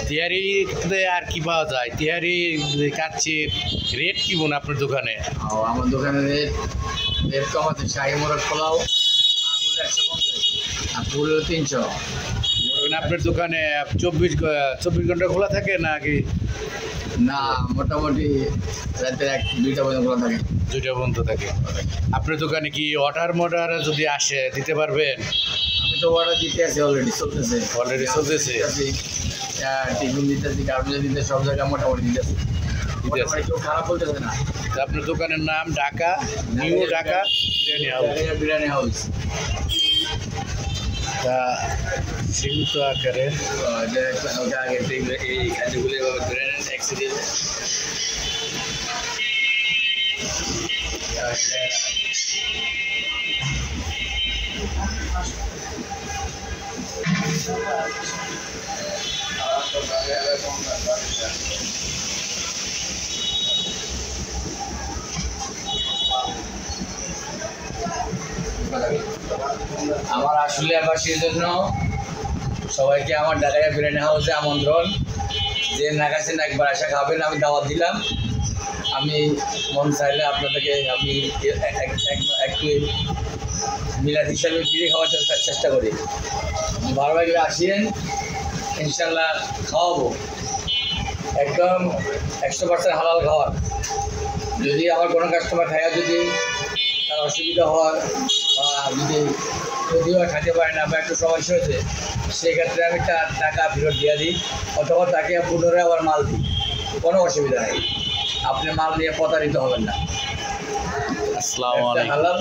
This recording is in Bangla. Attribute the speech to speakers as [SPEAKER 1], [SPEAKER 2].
[SPEAKER 1] তিহারিতে আর কি পাওয়া যায়? তিহারি কাচ্চির রেট কি বোন আপনার দোকানে?
[SPEAKER 2] আমার দোকানে রেট রেট কম আছে। শাহী মোরগ পোলাও আর পুরো 300।
[SPEAKER 1] আপনার দোকানে 24 ঘন্টা খোলা থাকে নাকি?
[SPEAKER 2] না, মোটামুটি রাতে 2টা পর্যন্ত খোলা থাকে।
[SPEAKER 1] 2টা পর্যন্ত থাকে। আপনার দোকানে কি অর্ডার যদি আসে দিতে পারবেন?
[SPEAKER 2] আমি তো অর্ডার দিতে আছি, অলরেডি চলতেছে। টিফিন দিতেছি, গার্মেন্টস দিতে, সব জায়গায় মোটামুটি দিতেছি। কেউ খারাপ বলতেছে না।
[SPEAKER 1] আপনার দোকানের নাম ঢাকা নিউ ঢাকা
[SPEAKER 2] বিরিয়ানি হাউস।
[SPEAKER 1] তা সীমিত আকারে
[SPEAKER 2] আগে এই খাদ্যগুলো এভাবে ধরে নেন অ্যাক্সিডেন্ট। আমার আশুলিয়াবাসীর জন্য সবাইকে আমার ঢাকা বিরিয়ানি হাউসে আমন্ত্রণ। যে না গেছেন একবার আসা খাবেন, আমি দাওয়াত দিলাম। আমি মন চাইলে আপনাদেরকে আমি একটু মিলাদ হিসাবে ফিরে খাওয়ার চেষ্টা করি। ভালো লাগলে আসিয়েন, ইনশাল্লাহ খাওয়াবো। একদম 100% হালাল খাওয়ার। যদি আমার কোনো কাস্টমার খায়া যদি তার অসুবিধা হয় বা যদিও খাইতে পারে না বা একটু সমস্যা হয়েছে, সেক্ষেত্রে আমি তার টাকা ফেরত দিয়ে দিই অথবা তাকে পুনরায় আবার মাল দিই। কোনো অসুবিধা নেই। আপনি মাল নিয়ে প্রতারিত হবেন না।
[SPEAKER 1] আসসালামু আলাইকুম।
[SPEAKER 2] হালাল